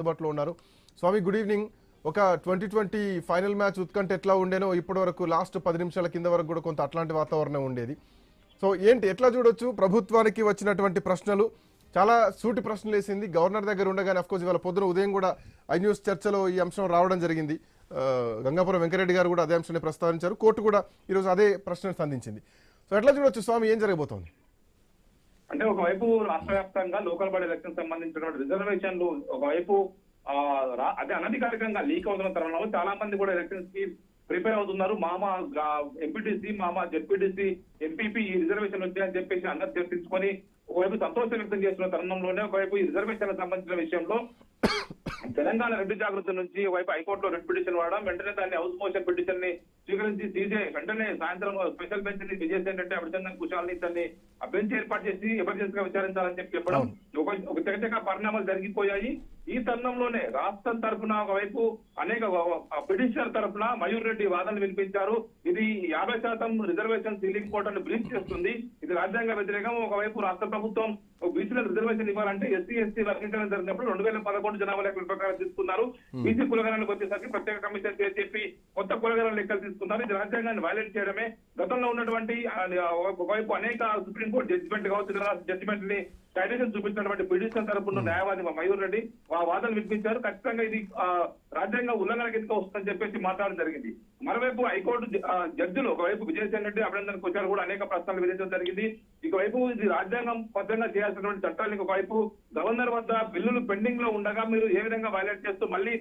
అందుబాటులో ఉన్నారు. స్వామి good evening. ఒక 2020 ఫైనల్ మ్యాచ్ ఉత్కంఠ ఎట్లా ఉండేనో ఇప్పటి వరకు లాస్ట్ 10 నిమిషాల కింద వరకు కూడా కొంత అట్లాంటి వాతావరణం ఉండేది. సో ఏంటి ఎట్లా చూడొచ్చు? ప్రభుత్వానికి వచ్చినటువంటి ప్రశ్నలు చాలా సూటి ప్రశ్నలు వేసింది గవర్నర్ దగ్గర ఉండగానే. అఫ్కోర్స్ ఇవాళ పొద్దున ఉదయం కూడా ఐ న్యూస్ చర్చలో ఈ అంశం రావడం జరిగింది. గంగాపురం వెంకరెడ్డి గారు కూడా అదే అంశాన్ని ప్రస్తావించారు. కోర్టు కూడా ఈరోజు అదే ప్రశ్నను సంధించింది. సో ఎట్లా చూడొచ్చు స్వామి, ఏం జరగబోతోంది? అంటే ఒకవైపు రాష్ట్ర వ్యాప్తంగా లోకల్ బాడీ ఎలక్షన్ సంబంధించినటువంటి రిజర్వేషన్లు ఒకవైపు అదే అనధికారికంగా లీక్ అవుతున్న తరుణంలో చాలా మంది కూడా ఎలక్షన్స్ కి ప్రిపేర్ అవుతున్నారు. ఎంపీటీసీ జెడ్పీటీసీ ఎంపీపీ ఈ రిజర్వేషన్ వచ్చాయని చెప్పేసి అందరు చర్చించుకొని ఒకవైపు సంతోషం వ్యక్తం చేస్తున్న తరుణంలోనే ఒకవైపు ఈ రిజర్వేషన్ సంబంధించిన విషయంలో తెలంగాణ రెడ్డి జాగృతి నుంచి ఒకవైపు హైకోర్టులో రెడ్ పిటిషన్ వాడడం, వెంటనే దాన్ని హౌస్ మోషన్ పిటిషన్ ని స్వీకరించి సీజే వెంటనే సాయంత్రం స్పెషల్ బెంచ్ ని విజయ్ ఏంటంటే అభిచందన్ కుశాల్ ని దాన్ని బెంచ్ ఏర్పాటు చేసి ఎమర్జెన్సీగా విచారించాలని చెప్పడం ఒక చకచక పరిణామాలు జరిగిపోయాయి. ఈ తరుణంలోనే రాష్ట్రం తరఫున ఒకవైపు అనేక పిటిషనర్ తరఫున మయూర్ రెడ్డి వాదనలు వినిపించారు. ఇది 50% రిజర్వేషన్ సీలింగ్ కోటాను బ్రీచ్ చేస్తుంది, ఇది రాజ్యాంగ వ్యతిరేకం. ఒకవైపు రాష్ట్ర ప్రభుత్వం బీసీలకు రిజర్వేషన్ ఇవ్వాలంటే ఎస్సీ వర్గీకరణ జరిగినప్పుడు 2011 జనాభా లెక్కల ప్రకారం తీసుకున్నారు. బీసీ కులగణాలకు వచ్చేసరికి ప్రత్యేక కమిషన్ చెప్పి కొత్త కులగణాల లెక్కలు తీసుకున్నారు. ఇది రాజ్యాంగాన్ని వైలేట్ చేయడమే. గతంలో ఉన్నటువంటి ఒకవైపు అనేక సుప్రీంకోర్టు జడ్జిమెంట్ కావచ్చు, జడ్జిమెంట్ ని సైటేషన్ చూపించినటువంటి పిటిషన్ తరపున న్యాయవాది మయూర్ రెడ్డి వాదనలు వినిపించారు. ఖచ్చితంగా ఇది రాజ్యాంగ ఉల్లంఘన కిందకి వస్తుందని చెప్పేసి మాట్లాడడం జరిగింది. మరోవైపు హైకోర్టు జడ్జిలు ఒకవైపు విజయసేన్ రెడ్డి, అభినందన్ కుశాల్ కూడా అనేక ప్రశ్నలు విధించడం జరిగింది. ఇకవైపు ఇది రాజ్యాంగం బద్దంగా చేయాల్సినటువంటి చట్టాలు ఒకవైపు గవర్నర్ వద్ద బిల్లులు పెండింగ్ లో ఉండగా మీరు ఏ విధంగా వైలేట్ చేస్తూ మళ్ళీ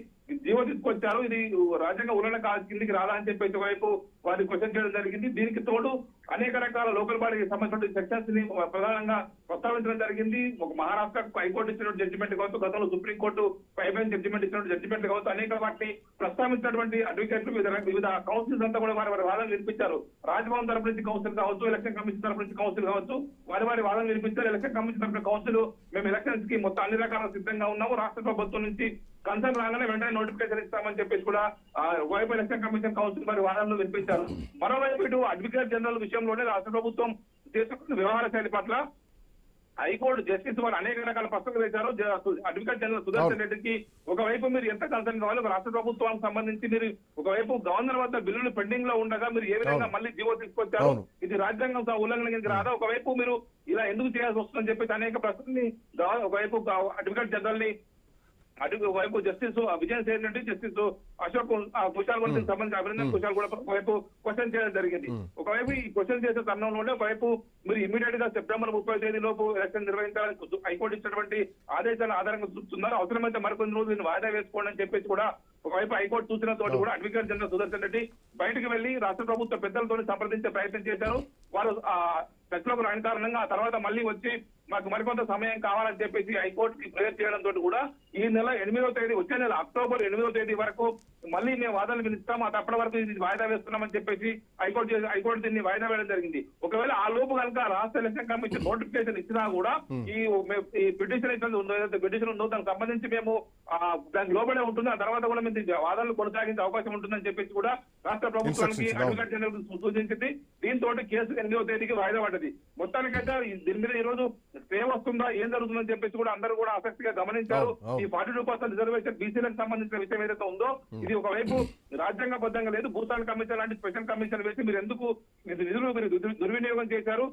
జీవో తీసుకొచ్చారు, ఇది రాజ్యాంగ ఉల్లంఘన కిందికి రాదా అని చెప్పేసి ఒకవైపు వారిని క్వశ్చన్ చేయడం జరిగింది. దీనికి తోడు అనేక రకాల లోకల్ బాడీకి సంబంధించిన సెక్షన్స్ ని ప్రధానంగా ప్రస్తావించడం జరిగింది. ఒక మహారాష్ట్ర హైకోర్టు ఇచ్చిన జడ్జిమెంట్ కావచ్చు, గతంలో సుప్రీంకోర్టు పైబైన్ జడ్జిమెంట్ ఇచ్చిన జడ్జిమెంట్ కావచ్చు, అనేక వాటిని ప్రస్తావించినటువంటి అడ్వకేట్లు వివిధ కౌన్సిల్స్ అంతా కూడా వారి వాదనలు వినిపించారు. రాజ్భవన్ తరపు నుంచి కౌన్సిల్ కావచ్చు, ఎలక్షన్ కమిషన్ తరపు నుంచి కౌన్సిల్ కావచ్చు, వారి వాదనలు వినిపించారు. ఎలక్షన్ కమిషన్ తరపున కౌన్సిల్ మేము ఎలక్షన్స్ కి మొత్తం అన్ని రకాల సిద్ధంగా ఉన్నాము, రాష్ట్ర ప్రభుత్వం నుంచి కన్సర్న్ రాగానే వెంటనే నోటిఫికేషన్ ఇస్తామని చెప్పేసి కూడా ఒకవైపు ఎలక్షన్ కమిషన్ కౌన్సిల్ వారి వాదనలు వినిపించారు. మరోవైపు ఇటు అడ్వకేట్ జనరల్ విషయంలోనే రాష్ట్ర ప్రభుత్వం చేసుకున్న వ్యవహార శైలి పట్ల హైకోర్టు జస్టిస్ వారు అనేక రకాల ప్రశ్నలు వేశారు. అడ్వకేట్ జనరల్ సుదర్శన్ రెడ్డికి ఒకవైపు మీరు ఎంత కన్సర్న్ కావాలి, రాష్ట్ర ప్రభుత్వానికి సంబంధించి మీరు ఒకవైపు గవర్నర్ వద్ద బిల్లులు పెండింగ్ లో ఉండగా మీరు ఏ విధంగా మళ్ళీ జీవో తీసుకొచ్చారు, ఇది రాజ్యాంగం ఉల్లంఘన కిందకి రాదా, ఒకవైపు మీరు ఇలా ఎందుకు చేయాల్సి వస్తుందని చెప్పేసి అనేక ప్రశ్నల్ని ఒకవైపు అడ్వకేట్ జనరల్ ని ఒకవైపు జస్టిస్ విజయ్ సేన్ రెడ్డి, జస్టిస్ అశోక్ కుశాల్ గురించి సంబంధించి అభినందన్ కుశాల్ కూడా ఒకవైపు క్వశ్చన్ చేయడం జరిగింది. ఒకవైపు ఈ క్వశ్చన్ చేసే తరుణంలోనే ఒకవైపు మీరు ఇమీడియట్ గా సెప్టెంబర్ 30 తేదీ లోపు ఎలక్షన్ నిర్వహించాలని హైకోర్టు ఇచ్చినటువంటి ఆదేశాల ఆధారంగా చూస్తున్నారు. అవసరమైతే మరికొన్ని రోజులు దీన్ని వాయిదా వేసుకోండి అని చెప్పేసి కూడా ఒకవైపు హైకోర్టు సూచన తోటి కూడా అడ్వకేట్ జనరల్ సుదర్శన్ రెడ్డి బయటకు వెళ్లి రాష్ట్ర ప్రభుత్వ పెద్దలతో సంప్రదించే ప్రయత్నం చేశారు. వారు చర్చలకు రాని కారణంగా ఆ తర్వాత మళ్ళీ వచ్చి మాకు మరికొంత సమయం కావాలని చెప్పేసి హైకోర్టుకి ప్రేయర్ చేయడంతో కూడా ఈ నెల 8వ తేదీ, వచ్చే నెల అక్టోబర్ 8వ తేదీ వరకు మళ్ళీ మేము వాదనలు వినిస్తాం, అప్పటి వరకు ఇది వాయిదా వేస్తున్నామని చెప్పేసి హైకోర్టు దీన్ని వాయిదా వేయడం జరిగింది. ఒకవేళ ఆ లోపు కనుక రాష్ట్ర ఎలక్షన్ కమిషన్ నోటిఫికేషన్ ఇచ్చినా కూడా ఈ పిటిషన్ ఏదైతే పిటిషన్ ఉందో దానికి సంబంధించి మేము దానికి లోబడే ఉంటుంది, ఆ తర్వాత కూడా మేము వాదనలు కొనసాగించే అవకాశం ఉంటుందని చెప్పేసి కూడా రాష్ట్ర ప్రభుత్వానికి అడ్వకేట్ జనరల్ సూచించింది. దీంతో కేసు 8వ తేదీకి వాయిదా పడ్డది. మొత్తానికైతే దీని మీద ఈ రోజు స్టే వస్తుందా, ఏం జరుగుతుందని చెప్పేసి కూడా అందరూ కూడా ఆసక్తిగా గమనించారు. ఈ 42% రిజర్వేషన్ బీసీలకు సంబంధించిన విషయం ఏదైతే ఉందో ఇది ఒకవైపు రాజ్యాంగబద్ధంగా లేదు, భూసాల కమిషన్ లాంటి స్పెషల్ కమిషన్ వేసి మీరు ఎందుకు నిధులు దుర్వినియోగం చేశారు,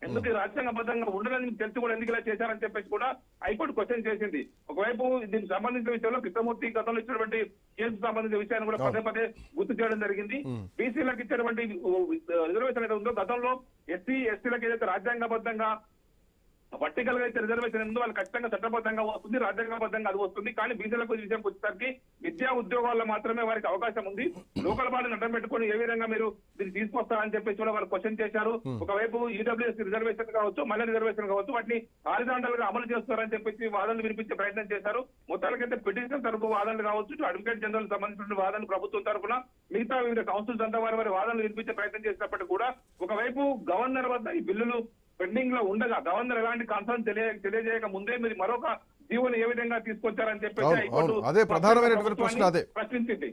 ఎందుకు రాజ్యాంగబద్ధంగా ఉండదని తెలిసి కూడా ఎందుకు ఇలా చేశారని చెప్పేసి కూడా హైకోర్టు క్వశ్చన్ చేసింది. ఒకవైపు దీనికి సంబంధించిన విషయంలో కృష్ణమూర్తి గతంలో ఇచ్చినటువంటి కేసుకు సంబంధించిన విషయాన్ని కూడా పదే పదే గుర్తు చేయడం జరిగింది. బీసీలకు ఇచ్చినటువంటి రిజర్వేషన్ ఏదైతే ఉందో గతంలో ఎస్సీలకు ఏదైతే రాజ్యాంగబద్ధంగా వర్టికల్ గా అయితే రిజర్వేషన్ ఉందో వాళ్ళు ఖచ్చితంగా చట్టబద్ధంగా వస్తుంది, రాజ్యాంగబద్ధంగా అది వస్తుంది. కానీ బీసీలకు విషయం వచ్చేసరికి విద్యా ఉద్యోగాల్లో మాత్రమే వారికి అవకాశం ఉంది. లోకల్ బాడీని అడ్డం పెట్టుకుని ఏ విధంగా మీరు దీన్ని తీసుకొస్తారని చెప్పేసి కూడా వారు క్వశ్చన్ చేశారు. ఒకవైపు ఈడబ్ల్యూఎస్ రిజర్వేషన్ కావచ్చు, మహిళా రిజర్వేషన్ కావచ్చు, వాటిని హారిజాంటల్ గా అమలు చేస్తారని చెప్పేసి వాదనలు వినిపించే ప్రయత్నం చేశారు. మొత్తానికైతే పిటిషన్ తరపు వాదనలు కావచ్చు, అడ్వకేట్ జనరల్ సంబంధించిన వాదనలు ప్రభుత్వం తరఫున మిగతా వివిధ కౌన్సిల్స్ అంతా వారి వాదనలు వినిపించే ప్రయత్నం చేసినప్పటికీ కూడా ఒకవైపు గవర్నర్ వద్ద ఈ బిల్లులు పెండింగ్ లో ఉండగా గవర్నర్ ఎలాంటి కన్సర్న్ తెలియజేయక ముందే మీరు మరొక జీవోని ఏ విధంగా తీసుకొచ్చారని చెప్పేసి అదే ప్రధానమైనటువంటి ప్రశ్న అదే ప్రశ్నించింది.